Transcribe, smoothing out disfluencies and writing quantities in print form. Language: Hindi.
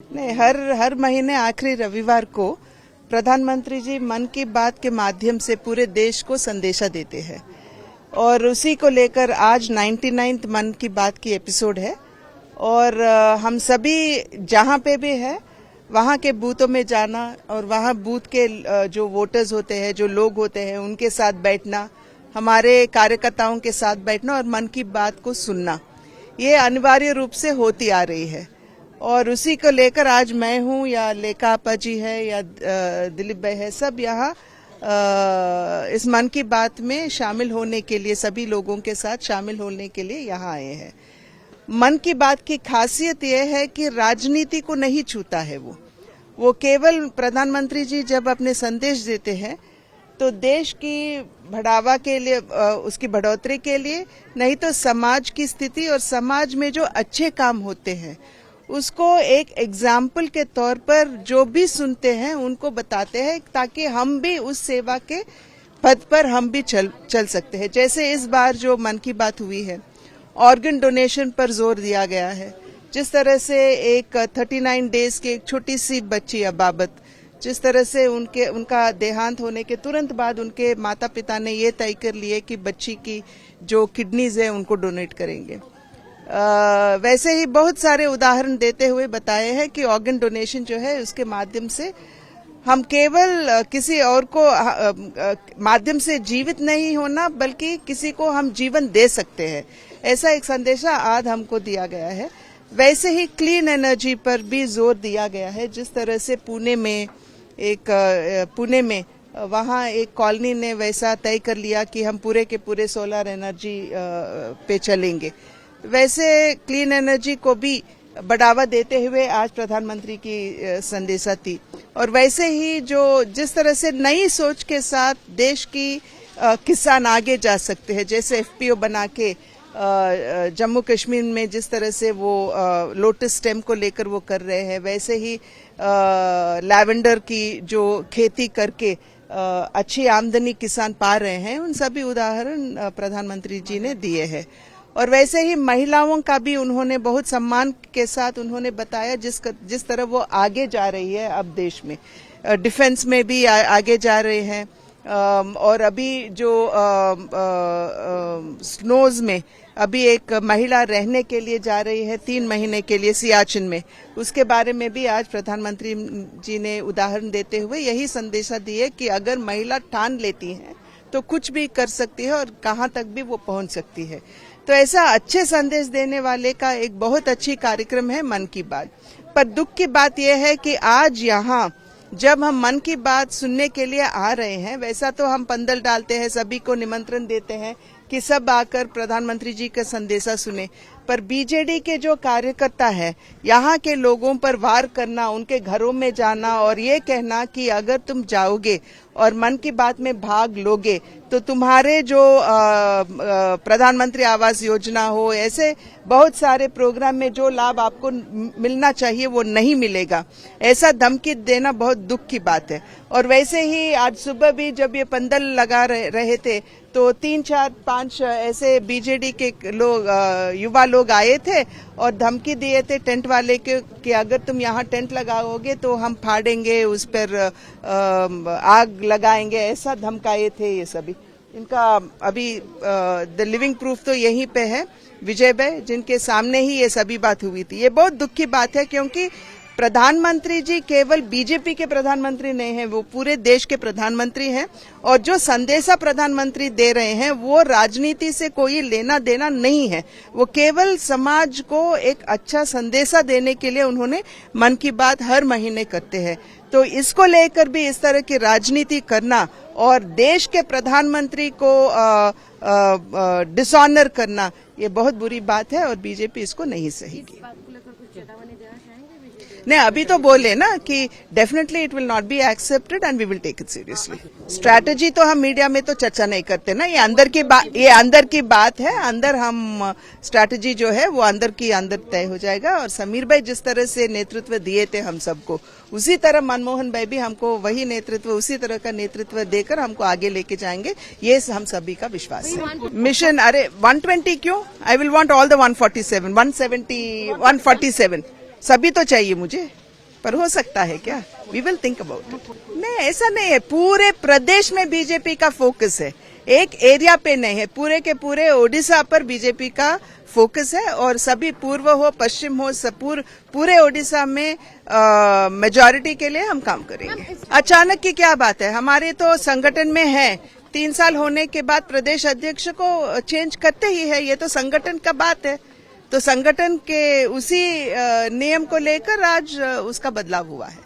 नहीं, हर महीने आखिरी रविवार को प्रधानमंत्री जी मन की बात के माध्यम से पूरे देश को संदेशा देते हैं और उसी को लेकर आज 99th मन की बात की एपिसोड है और हम सभी जहां पे भी है वहां के बूथों में जाना और वहां बूथ के जो वोटर्स होते हैं, जो लोग होते हैं, उनके साथ बैठना, हमारे कार्यकर्ताओं के साथ बैठना और मन की बात को सुनना, ये अनिवार्य रूप से होती आ रही है। और उसी को लेकर आज मैं हूं या लेखा आपा जी है या दिलीप भाई है, सब यहाँ इस मन की बात में शामिल होने के लिए, सभी लोगों के साथ शामिल होने के लिए यहाँ आए हैं। मन की बात की खासियत यह है कि राजनीति को नहीं छूता है वो केवल प्रधानमंत्री जी जब अपने संदेश देते हैं तो देश की बढ़ावा के लिए, उसकी बढ़ोतरी के लिए, नहीं तो समाज की स्थिति और समाज में जो अच्छे काम होते हैं उसको एक एग्जाम्पल के तौर पर जो भी सुनते हैं उनको बताते हैं ताकि हम भी उस सेवा के पद पर हम भी चल सकते हैं। जैसे इस बार जो मन की बात हुई है, ऑर्गन डोनेशन पर जोर दिया गया है। जिस तरह से एक 39 डेज की एक छोटी सी बच्ची अबाबत, जिस तरह से उनका देहांत होने के तुरंत बाद उनके माता पिता ने ये तय कर लिए कि बच्ची की जो किडनीज है उनको डोनेट करेंगे। वैसे ही बहुत सारे उदाहरण देते हुए बताए हैं कि ऑर्गन डोनेशन जो है उसके माध्यम से हम केवल किसी और को माध्यम से जीवित नहीं होना बल्कि किसी को हम जीवन दे सकते हैं, ऐसा एक संदेशा आज हमको दिया गया है। वैसे ही क्लीन एनर्जी पर भी जोर दिया गया है। जिस तरह से पुणे में वहाँ एक कॉलोनी ने वैसा तय कर लिया कि हम पूरे के पूरे सोलर एनर्जी पे चलेंगे, वैसे क्लीन एनर्जी को भी बढ़ावा देते हुए आज प्रधानमंत्री की संदेशा थी। और वैसे ही जिस तरह से नई सोच के साथ देश की किसान आगे जा सकते हैं, जैसे एफपीओ बना के जम्मू कश्मीर में जिस तरह से वो लोटस स्टेम को लेकर वो कर रहे हैं, वैसे ही लैवेंडर की जो खेती करके अच्छी आमदनी किसान पा रहे हैं, उन सभी उदाहरण प्रधानमंत्री जी ने दिए हैं। और वैसे ही महिलाओं का भी उन्होंने बहुत सम्मान के साथ उन्होंने बताया जिस तरह वो आगे जा रही है अब देश में, डिफेंस में भी आगे जा रहे हैं। और अभी जो स्नोज में अभी एक महिला रहने के लिए जा रही है 3 महीने के लिए सियाचिन में, उसके बारे में भी आज प्रधानमंत्री जी ने उदाहरण देते हुए यही संदेशा दिए कि अगर महिला ठान लेती है तो कुछ भी कर सकती है और कहां तक भी वो पहुंच सकती है। तो ऐसा अच्छे संदेश देने वाले का एक बहुत अच्छी कार्यक्रम है मन की बात। पर दुख की बात यह है कि आज यहाँ जब हम मन की बात सुनने के लिए आ रहे हैं, वैसा तो हम पंदल डालते हैं, सभी को निमंत्रण देते हैं कि सब आकर प्रधानमंत्री जी का संदेशा सुने, पर बीजेडी के जो कार्यकर्ता है यहाँ के लोगों पर वार करना, उनके घरों में जाना और ये कहना कि अगर तुम जाओगे और मन की बात में भाग लोगे तो तुम्हारे जो प्रधानमंत्री आवास योजना हो, ऐसे बहुत सारे प्रोग्राम में जो लाभ आपको मिलना चाहिए वो नहीं मिलेगा, ऐसा धमकी देना बहुत दुख की बात है। और वैसे ही आज सुबह भी जब ये पंदल लगा रहे थे तो 3, 4, 5 ऐसे बीजेडी के लोग, युवा लोग आए थे और धमकी दिए थे टेंट वाले के कि अगर तुम यहाँ टेंट लगाओगे तो हम फाड़ेंगे, उस पर आग लगाएंगे, ऐसा धमकाए थे ये सभी। इनका अभी द लिविंग प्रूफ तो यहीं पे है, विजय भाई, जिनके सामने ही ये सभी बात हुई थी। ये बहुत दुख की बात है क्योंकि प्रधानमंत्री जी केवल बीजेपी के प्रधानमंत्री नहीं हैं, वो पूरे देश के प्रधानमंत्री हैं और जो संदेशा प्रधानमंत्री दे रहे हैं वो राजनीति से कोई लेना देना नहीं है, वो केवल समाज को एक अच्छा संदेशा देने के लिए उन्होंने मन की बात हर महीने करते हैं। तो इसको लेकर भी इस तरह की राजनीति करना और देश के प्रधानमंत्री को डिसऑनर करना, ये बहुत बुरी बात है और बीजेपी इसको नहीं सहेगी। नहीं, अभी तो बोले ना कि definitely it will not be accepted and we will take it seriously. Strategy तो हम मीडिया में तो चर्चा नहीं करते ना, ये अंदर की बात है। अंदर हम स्ट्रैटेजी जो है वो अंदर तय हो जाएगा। और समीर भाई जिस तरह से नेतृत्व दिए थे हम सबको, उसी तरह मनमोहन भाई भी हमको वही नेतृत्व, उसी तरह का नेतृत्व देकर हमको आगे लेके जाएंगे, ये हम सभी का विश्वास है। मिशन, अरे 120 क्यों, I will want all the 147, 170, 147 सभी तो चाहिए मुझे। पर हो सकता है क्या? We will think about it. नहीं, ऐसा नहीं है, पूरे प्रदेश में बीजेपी का फोकस है, एक एरिया पे नहीं है, पूरे के पूरे ओडिशा पर बीजेपी का फोकस है और सभी पूर्व हो पश्चिम हो सब पूरे ओडिशा में मेजॉरिटी के लिए हम काम करेंगे। अचानक की क्या बात है, हमारे तो संगठन में है, 3 साल होने के बाद प्रदेश अध्यक्ष को चेंज करते ही है, ये तो संगठन का बात है, तो संगठन के उसी नियम को लेकर आज उसका बदलाव हुआ है।